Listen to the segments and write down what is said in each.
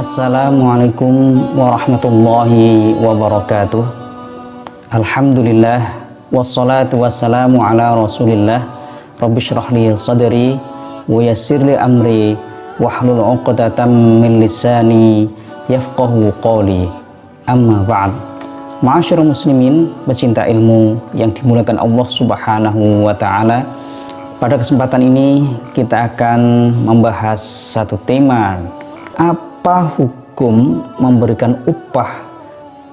Assalamualaikum warahmatullahi wabarakatuh. Alhamdulillah wassalatu wassalamu ala rasulillah. Rabbi shrah li sadri wa yassir li amri wahlul 'uqdatam min lisani yafqahu qawli. Amma ba'd. Ma'asyiral muslimin, pecinta ilmu yang dimuliakan Allah Subhanahu wa taala. Pada kesempatan ini kita akan membahas satu tema, apa hukum memberikan upah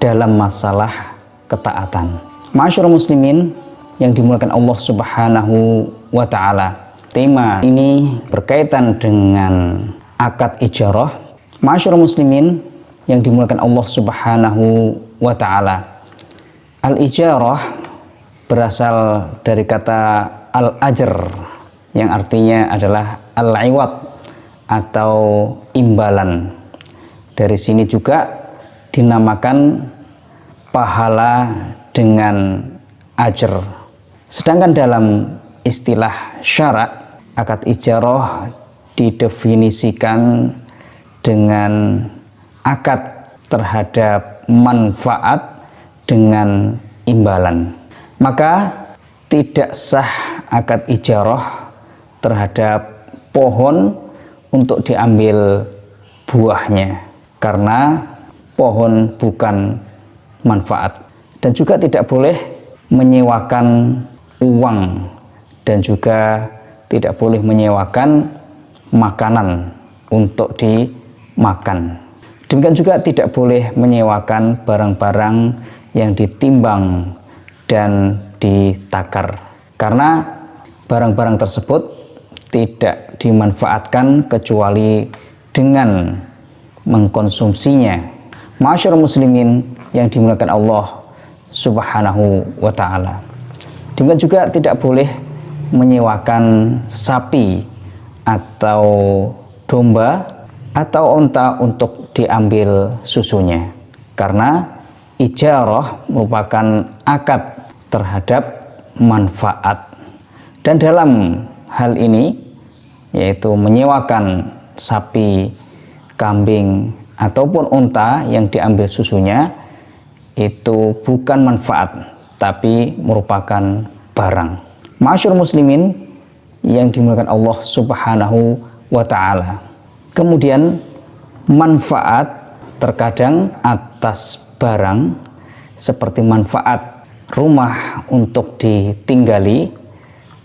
dalam masalah ketaatan. Ma'asyiral muslimin yang dimuliakan Allah Subhanahu wa taala. Tema ini berkaitan dengan akad ijarah. Ma'asyiral muslimin yang dimuliakan Allah Subhanahu wa taala. Al-ijarah berasal dari kata al-ajr yang artinya adalah al-iwad atau imbalan. Dari sini juga dinamakan pahala dengan ajr. Sedangkan dalam istilah syarak, akad ijarah didefinisikan dengan akad terhadap manfaat dengan imbalan. Maka tidak sah akad ijarah terhadap pohon untuk diambil buahnya, karena pohon bukan manfaat. Dan juga tidak boleh menyewakan uang, dan juga tidak boleh menyewakan makanan untuk dimakan. Demikian juga tidak boleh menyewakan barang-barang yang ditimbang dan ditakar, karena barang-barang tersebut tidak dimanfaatkan kecuali dengan mengkonsumsinya. Ma'asyiral muslimin yang dimuliakan Allah Subhanahu wa ta'ala. Demikian juga tidak boleh menyewakan sapi atau domba atau unta untuk diambil susunya, karena ijarah merupakan akad terhadap manfaat. Dan dalam hal ini, yaitu menyewakan sapi, kambing ataupun unta yang diambil susunya, itu bukan manfaat tapi merupakan barang. Ma'asyiral muslimin yang dimuliakan Allah Subhanahu wa ta'ala. Kemudian manfaat terkadang atas barang, seperti manfaat rumah untuk ditinggali,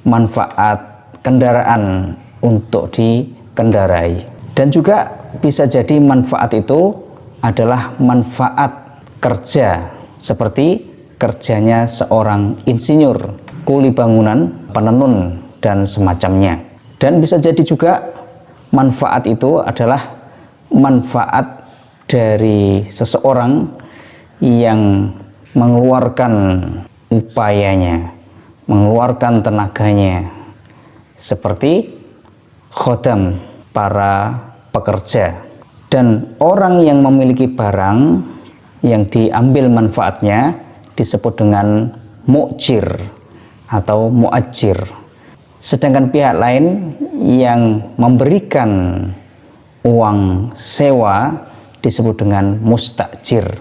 manfaat kendaraan untuk dikendarai, dan juga bisa jadi manfaat itu adalah manfaat kerja, seperti kerjanya seorang insinyur, kuli bangunan, penenun, dan semacamnya. Dan bisa jadi juga manfaat itu adalah manfaat dari seseorang yang mengeluarkan upayanya, mengeluarkan tenaganya, seperti khodam, para pekerja. Dan orang yang memiliki barang yang diambil manfaatnya disebut dengan mu'jir atau mu'ajir. Sedangkan pihak lain yang memberikan uang sewa disebut dengan mustajir.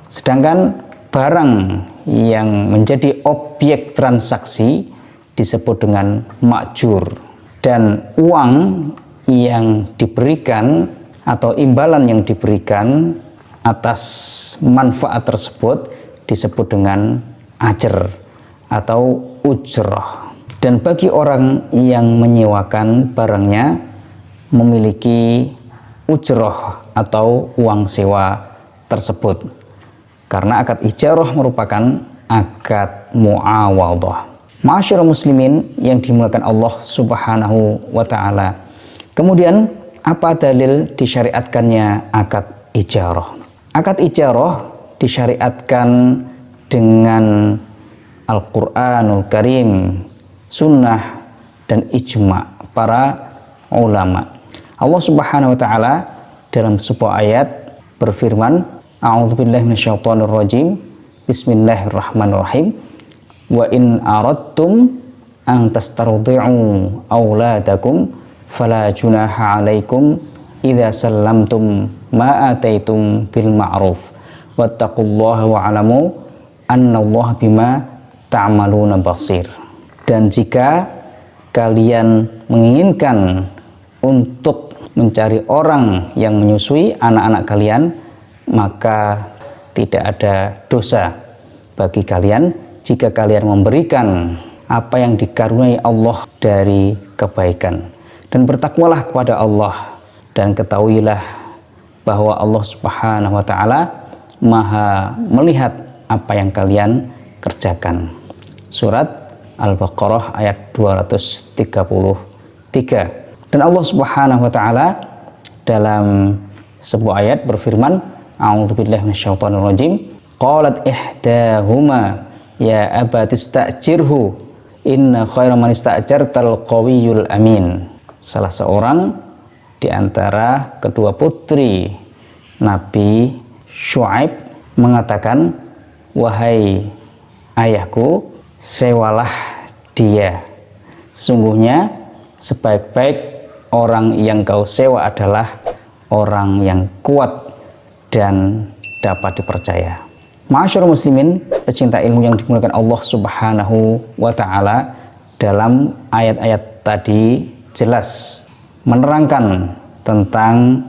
Sedangkan barang yang menjadi objek transaksi disebut dengan ma'jur. Dan uang yang diberikan atau imbalan yang diberikan atas manfaat tersebut disebut dengan ajr atau ujrah. Dan bagi orang yang menyewakan barangnya memiliki ujrah atau uang sewa tersebut, karena akad ijarah merupakan akad muawadhah. Ma'asyiral muslimin yang dimuliakan Allah Subhanahu wa ta'ala. Kemudian apa dalil disyariatkannya akad ijarah? Akad ijarah disyariatkan dengan Al-Qur'anul Karim, sunnah, dan ijma' para ulama. Allah Subhanahu wa ta'ala dalam sebuah ayat berfirman, A'udzubillahi minasyaitonirrajim, Bismillahirrahmanirrahim, wa in aradtum an tastardi'u auladakum fala junaha alaikum idza sallamtum ma ataitum bil ma'ruf wattaqullaha wa'lamu annallaha bima ta'maluna basir. Dan jika kalian menginginkan untuk mencari orang yang menyusui anak-anak kalian, maka tidak ada dosa bagi kalian jika kalian memberikan apa yang dikaruniai Allah dari kebaikan. Dan bertakwalah kepada Allah, dan ketahuilah bahwa Allah Subhanahu wa ta'ala Maha melihat apa yang kalian kerjakan. Surat Al-Baqarah ayat 233. Dan Allah Subhanahu wa ta'ala dalam sebuah ayat berfirman, a'udzubillahi minasyaitonir rajim, qalat ihdahuma ya abati ista'jirhu inna khairan man ista'jartal qawiyyul amin. Salah seorang di antara kedua putri Nabi Syuaib mengatakan, wahai ayahku, sewalah dia. Sungguhnya sebaik-baik orang yang kau sewa adalah orang yang kuat dan dapat dipercaya. Ma'asyiral muslimin, pecinta ilmu yang dimuliakan Allah Subhanahu wa ta'ala, dalam ayat-ayat tadi jelas menerangkan tentang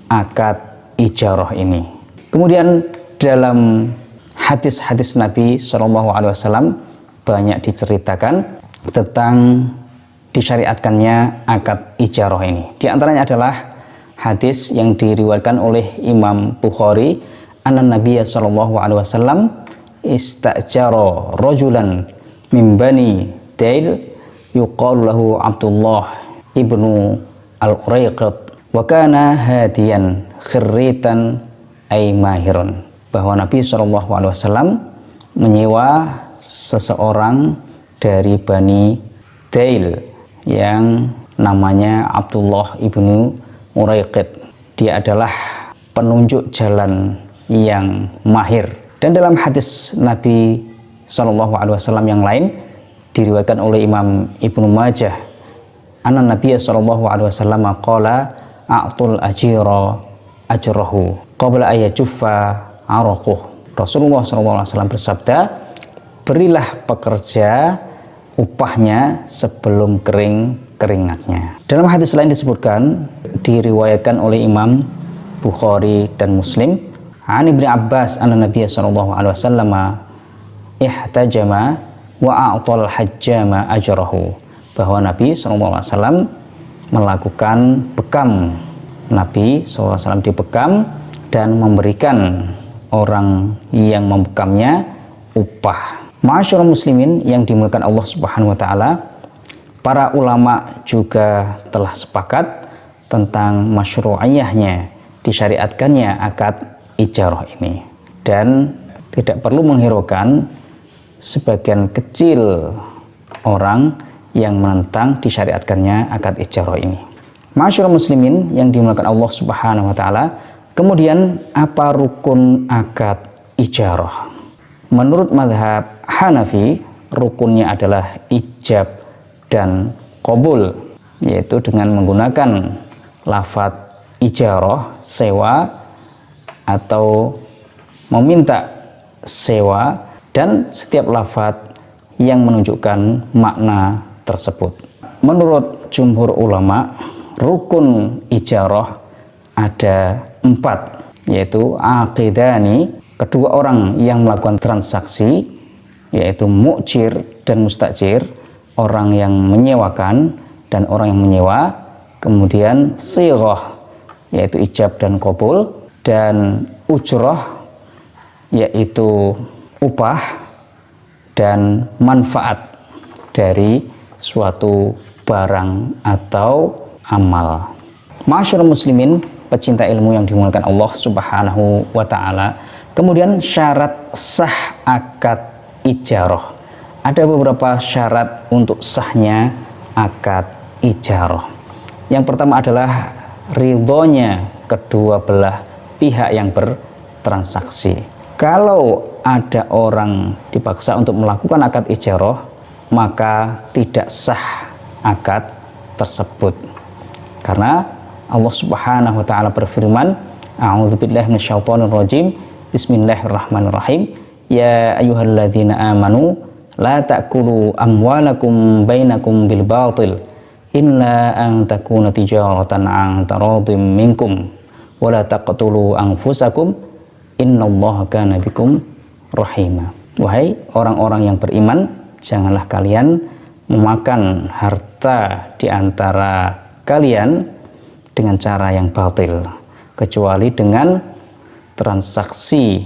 akad ijarah ini. Kemudian dalam hadis-hadis Nabi SAW banyak diceritakan tentang disyariatkannya akad ijarah ini. Di antaranya adalah hadis yang diriwayatkan oleh Imam Bukhari, anna Nabiya SAW istajara rajulan min bani Dail yuqalu lahu Abdullah ibnu al-Uraiqid wa kana hadiyan khirritan ay mahirun. Bahwa Nabi SAW menyewa seseorang dari Bani Dail yang namanya Abdullah ibnu Uraiqid. Dia adalah penunjuk jalan yang mahir. Dan dalam hadis Nabi SAW yang lain diriwayatkan oleh Imam Ibnu Majah, anna Nabiya SAW qala a'tul ajira ajrahu qabla ayajuffa araquh. Rasulullah SAW bersabda, berilah pekerja upahnya sebelum kering keringatnya. Dalam hadis lain disebutkan, diriwayatkan oleh Imam Bukhari dan Muslim, an Ibnu Abbas anna Nabiya SAW ihtajama wa a'tal hajjama ajrahu. Bahwa Nabi SAW melakukan bekam. Nabi SAW dibekam dan memberikan orang yang membekamnya upah. Ma'asyiral muslimin yang dimuliakan Allah Subhanahu wa ta'ala, para ulama juga telah sepakat tentang masyru'iyahnya, disyariatkannya akad ijarah ini. Dan tidak perlu menghiraukan sebagian kecil orang yang menentang disyariatkannya akad ijarah ini. Ma'asyiral muslimin yang dimuliakan Allah Subhanahu wa ta'ala, kemudian apa rukun akad ijarah? Menurut mazhab Hanafi, rukunnya adalah ijab dan qabul, yaitu dengan menggunakan lafadz ijarah, sewa atau meminta sewa, dan setiap lafadz yang menunjukkan makna tersebut. Menurut jumhur ulama, rukun ijarah ada 4, yaitu aqidani, kedua orang yang melakukan transaksi, yaitu mu'jir dan mustajir, orang yang menyewakan dan orang yang menyewa. Kemudian sighah, yaitu ijab dan qabul, dan ujrah, yaitu upah dan manfaat dari suatu barang atau amal. Ma'asyiral muslimin, pecinta ilmu yang dimuliakan Allah Subhanahu wa ta'ala, kemudian syarat sah akad ijarah. Ada beberapa syarat untuk sahnya akad ijarah. Yang pertama adalah ridhonya kedua belah pihak yang bertransaksi. Kalau ada orang dipaksa untuk melakukan akad ijarah, maka tidak sah akad tersebut. Karena Allah Subhanahu wa taala berfirman, A'udzubillahi minasyaitonirrajim. Bismillahirrahmanirrahim. Ya ayyuhalladzina amanu la ta'kulu amwalakum bainakum bil batil illa an takuna tijaratan an taradim minkum wa la taqtulu anfusakum innallaha kana bikum rahima. Wahai orang-orang yang beriman, janganlah kalian memakan harta di antara kalian dengan cara yang batil, kecuali dengan transaksi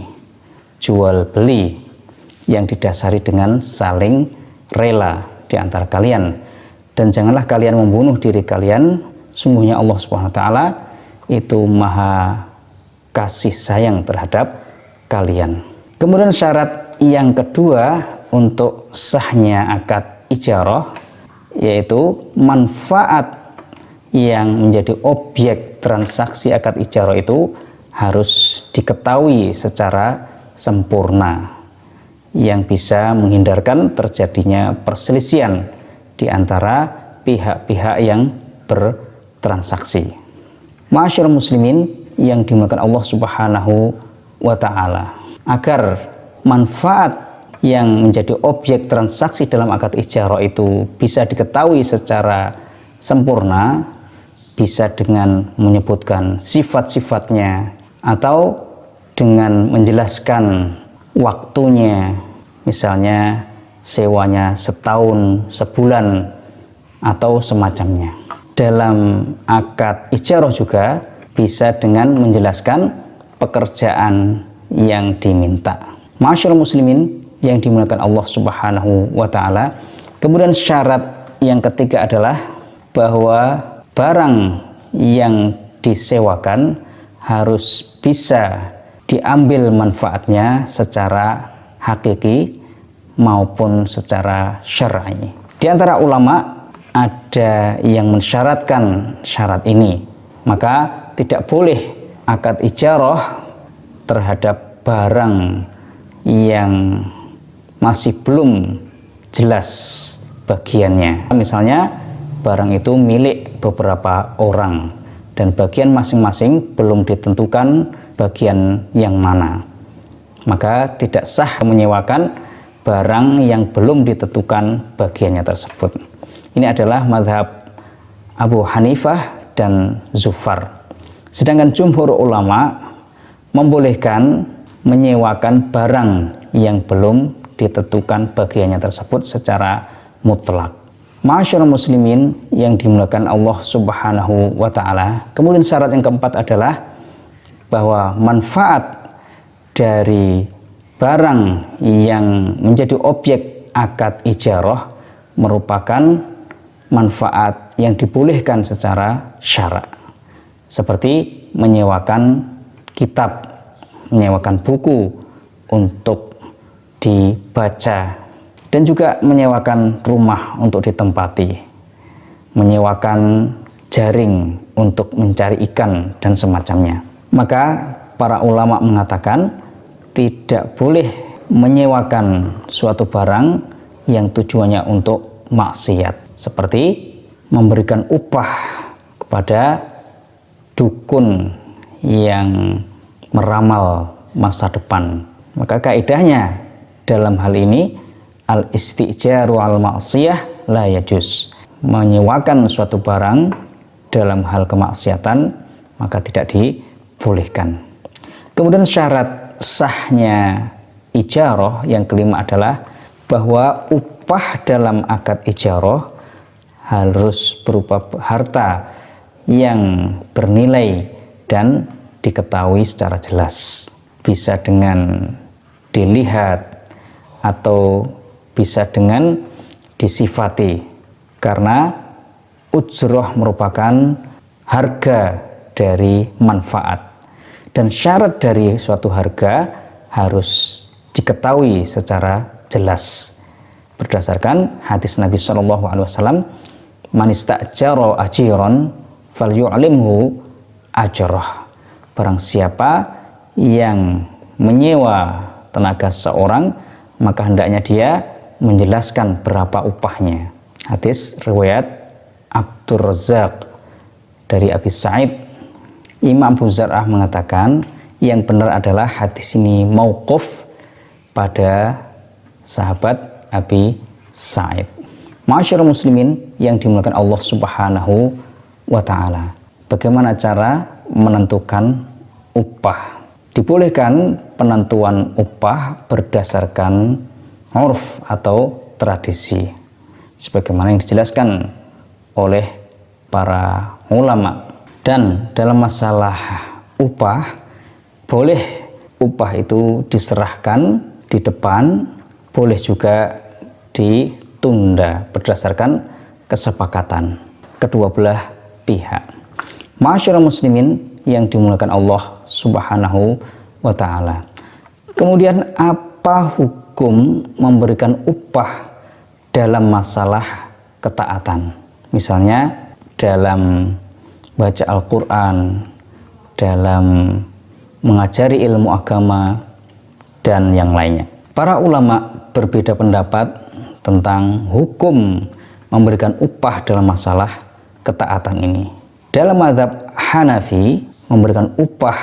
jual beli yang didasari dengan saling rela di antara kalian. Dan janganlah kalian membunuh diri kalian, sungguhnya Allah Subhanahu wa taala itu maha kasih sayang terhadap kalian. Kemudian syarat yang kedua untuk sahnya akad ijarah, yaitu manfaat yang menjadi objek transaksi akad ijarah itu harus diketahui secara sempurna, yang bisa menghindarkan terjadinya perselisihan di antara pihak-pihak yang bertransaksi. Ma'asyiral muslimin yang dimuliakan Allah Subhanahu wa taala, agar manfaat yang menjadi objek transaksi dalam akad ijarah itu bisa diketahui secara sempurna, bisa dengan menyebutkan sifat-sifatnya atau dengan menjelaskan waktunya, misalnya sewanya setahun, sebulan, atau semacamnya. Dalam akad ijarah juga bisa dengan menjelaskan pekerjaan yang diminta. Ma'asyiral muslimin yang dimuliakan Allah Subhanahu wa taala, kemudian syarat yang ketiga adalah bahwa barang yang disewakan harus bisa diambil manfaatnya secara hakiki maupun secara syar'i. Di antara ulama ada yang mensyaratkan syarat ini, maka tidak boleh akad ijarah terhadap barang yang masih belum jelas bagiannya. Misalnya barang itu milik beberapa orang dan bagian masing-masing belum ditentukan bagian yang mana, maka tidak sah menyewakan barang yang belum ditentukan bagiannya tersebut. Ini adalah mazhab Abu Hanifah dan Zufar. Sedangkan jumhur ulama membolehkan menyewakan barang yang belum ditentukan bagiannya tersebut secara mutlak. Ma'asyiral muslimin yang dimuliakan Allah Subhanahu wa taala, kemudian syarat yang keempat adalah bahwa manfaat dari barang yang menjadi objek akad ijarah merupakan manfaat yang dibolehkan secara syara', seperti menyewakan kitab, menyewakan buku untuk dibaca, dan juga menyewakan rumah untuk ditempati, menyewakan jaring untuk mencari ikan dan semacamnya. Maka para ulama mengatakan tidak boleh menyewakan suatu barang yang tujuannya untuk maksiat, seperti memberikan upah kepada dukun yang meramal masa depan. Maka kaidahnya dalam hal ini al-istijaru al-ma'siyah la yajuz. Menyewakan suatu barang dalam hal kemaksiatan maka tidak dibolehkan. Kemudian syarat sahnya ijarah yang kelima adalah bahwa upah dalam akad ijarah harus berupa harta yang bernilai dan diketahui secara jelas, bisa dengan dilihat atau bisa dengan disifati, karena ujroh merupakan harga dari manfaat, dan syarat dari suatu harga harus diketahui secara jelas berdasarkan hadis Nabi SAW, man istajara ajiran falyu'limhu ajrah. Barang siapa yang menyewa tenaga seorang, maka hendaknya dia menjelaskan berapa upahnya. Hadis riwayat Abdur Razzaq dari Abi Sa'id. Imam Abu Zar'ah mengatakan yang benar adalah hadis ini mauquf pada sahabat Abi Sa'id. Ma'asyiral muslimin yang dimuliakan Allah Subhanahu wa taala. Bagaimana cara menentukan upah? Dibolehkan penentuan upah berdasarkan urf atau tradisi, sebagaimana yang dijelaskan oleh para ulama. Dan dalam masalah upah, boleh upah itu diserahkan di depan, boleh juga ditunda berdasarkan kesepakatan kedua belah pihak. Ma'asyiral muslimin yang dimuliakan Allah Subhanahu wa taala. Kemudian apa hukum memberikan upah dalam masalah ketaatan? Misalnya dalam baca Al-Qur'an, dalam mengajari ilmu agama dan yang lainnya. Para ulama berbeda pendapat tentang hukum memberikan upah dalam masalah ketaatan ini. Dalam mazhab Hanafi, memberikan upah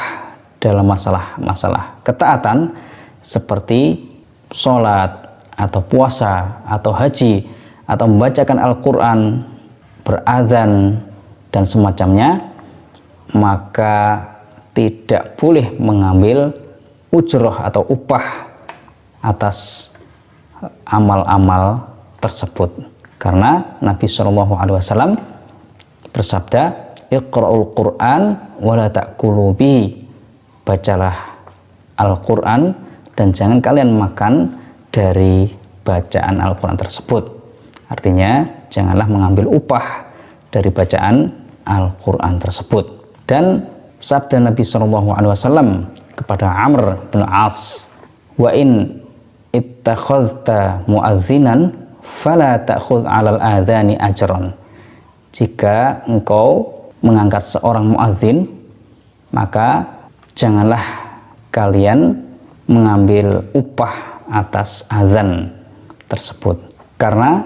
dalam masalah ketaatan seperti sholat atau puasa atau haji atau membacakan Al-Quran, berazan dan semacamnya, maka tidak boleh mengambil ujroh atau upah atas amal-amal tersebut, karena Nabi SAW bersabda, Iqra'ul Qur'an wa la ta'kulu bihi, bacalah Al-Quran dan jangan kalian makan dari bacaan Al-Quran tersebut. Artinya janganlah mengambil upah dari bacaan Al-Quran tersebut. Dan sabda Nabi SAW kepada Amr bin As, wa in ittakhadhta mu'adzinan fala ta'khudh 'alal adzani ajran. Jika engkau mengangkat seorang muadzin, maka janganlah kalian mengambil upah atas azan tersebut, karena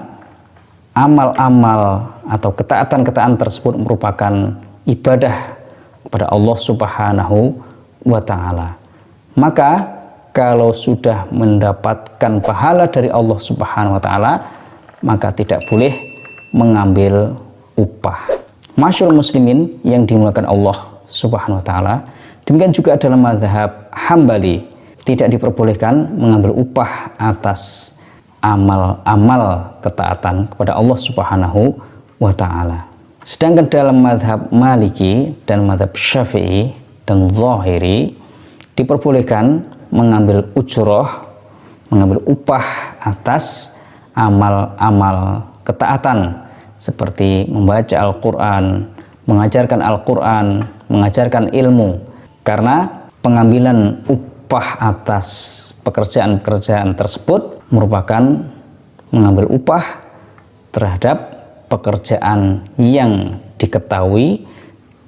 amal-amal atau ketaatan-ketaatan tersebut merupakan ibadah kepada Allah Subhanahu wa taala. Maka kalau sudah mendapatkan pahala dari Allah Subhanahu wa taala, maka tidak boleh mengambil upah. Masyaallah muslimin yang dimuliakan Allah Subhanahu wa taala, demikian juga dalam mazhab Hambali tidak diperbolehkan mengambil upah atas amal-amal ketaatan kepada Allah Subhanahu wa taala. Sedangkan dalam mazhab Maliki dan mazhab Syafi'i dan Zahiri diperbolehkan mengambil ujroh, mengambil upah atas amal-amal ketaatan seperti membaca Al-Quran, mengajarkan Al-Quran, mengajarkan ilmu, karena pengambilan upah atas pekerjaan-pekerjaan tersebut merupakan mengambil upah terhadap pekerjaan yang diketahui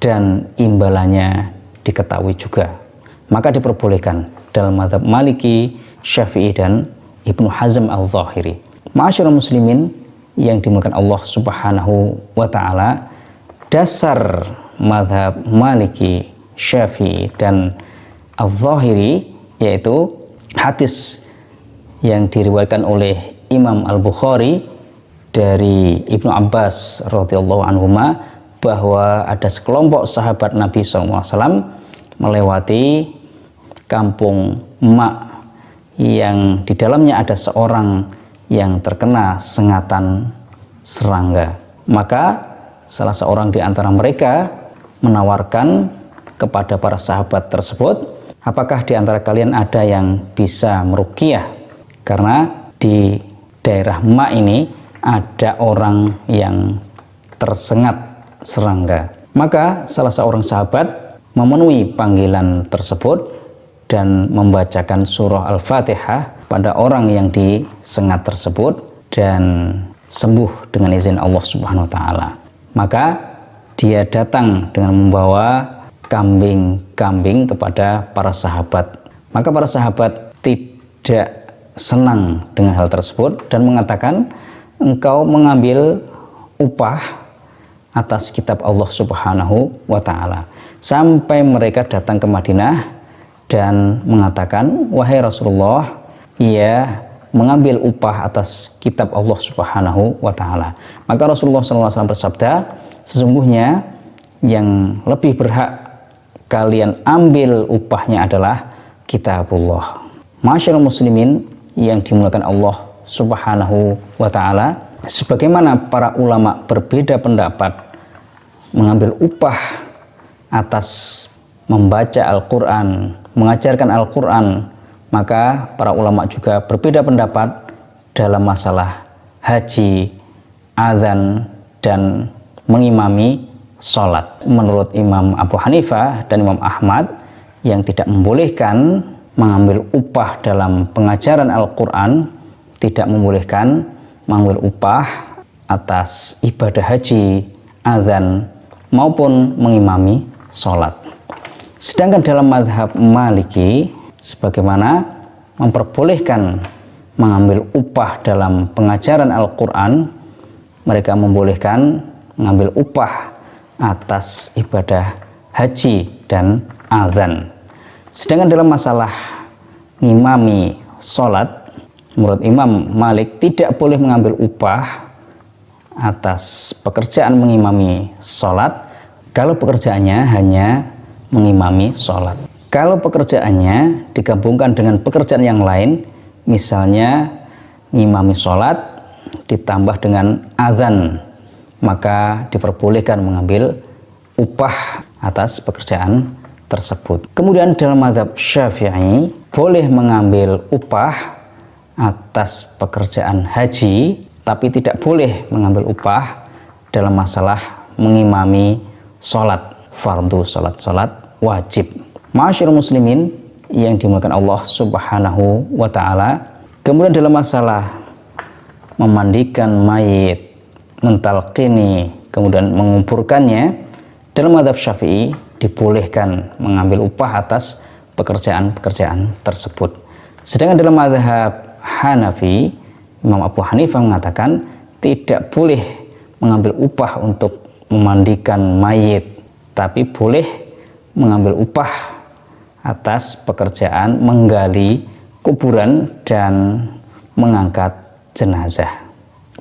dan imbalannya diketahui juga. Maka diperbolehkan dalam mazhab Maliki, Syafi'i dan Ibnu Hazm al-Zahiri. Ma'asyiral muslimin yang dimuliakan Allah Subhanahu wa taala, dasar mazhab Maliki, Syafi'i dan al-Zahiri yaitu hadis yang diriwayatkan oleh Imam Al-Bukhari dari Ibnu Abbas radhiyallahu anhuma, bahwa ada sekelompok sahabat Nabi SAW melewati kampung Mak yang di dalamnya ada seorang yang terkena sengatan serangga. Maka salah seorang di antara mereka menawarkan kepada para sahabat tersebut, apakah di antara kalian ada yang bisa meruqyah? Karena di daerah Mak ini ada orang yang tersengat serangga. Maka salah seorang sahabat memenuhi panggilan tersebut dan membacakan surah Al-Fatihah pada orang yang disengat tersebut dan sembuh dengan izin Allah Subhanahu wa taala. Maka dia datang dengan membawa kambing-kambing kepada para sahabat. Maka para sahabat tidak senang dengan hal tersebut dan mengatakan, engkau mengambil upah atas kitab Allah Subhanahu wa Ta'ala, sampai mereka datang ke Madinah dan mengatakan, wahai Rasulullah, ia mengambil upah atas kitab Allah Subhanahu wa Ta'ala. Maka Rasulullah SAW bersabda, sesungguhnya yang lebih berhak kalian ambil upahnya adalah kitabullah. Masyaallah muslimin yang dimuliakan Allah Subhanahu wa Ta'ala, sebagaimana para ulama berbeda pendapat mengambil upah atas membaca Al-Quran, mengajarkan Al-Quran, maka para ulama juga berbeda pendapat dalam masalah haji, azan, dan mengimami sholat. Menurut Imam Abu Hanifah dan Imam Ahmad, yang tidak membolehkan mengambil upah dalam pengajaran Al-Quran, tidak membolehkan mengambil upah atas ibadah haji, azan, maupun mengimami sholat. Sedangkan dalam mazhab Maliki, sebagaimana memperbolehkan mengambil upah dalam pengajaran Al-Quran, mereka membolehkan mengambil upah atas ibadah haji dan azan. Sedangkan dalam masalah ngimami sholat, menurut Imam Malik tidak boleh mengambil upah atas pekerjaan mengimami sholat kalau pekerjaannya hanya mengimami sholat. Kalau pekerjaannya digabungkan dengan pekerjaan yang lain, misalnya ngimami sholat ditambah dengan azan, maka diperbolehkan mengambil upah atas pekerjaan tersebut. Kemudian dalam mazhab Syafi'i, boleh mengambil upah atas pekerjaan haji, tapi tidak boleh mengambil upah dalam masalah mengimami sholat fardu, sholat wajib. Ma'asyiral muslimin yang dimuliakan Allah Subhanahu wa Ta'ala, kemudian dalam masalah memandikan mayit, mentalqini, kemudian menguburkannya, dalam mazhab Syafi'i dibolehkan mengambil upah atas pekerjaan-pekerjaan tersebut. Sedangkan dalam mazhab Hanafi, Imam Abu Hanifah mengatakan tidak boleh mengambil upah untuk memandikan mayit, tapi boleh mengambil upah atas pekerjaan menggali kuburan dan mengangkat jenazah.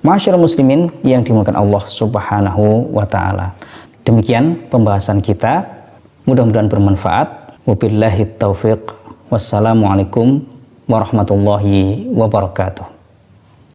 Masyaallah muslimin yang dimuliakan Allah Subhanahu wa Ta'ala, demikian pembahasan kita, mudah-mudahan bermanfaat. Wabillahi taufiq. Wassalamualaikum warahmatullahi wabarakatuh.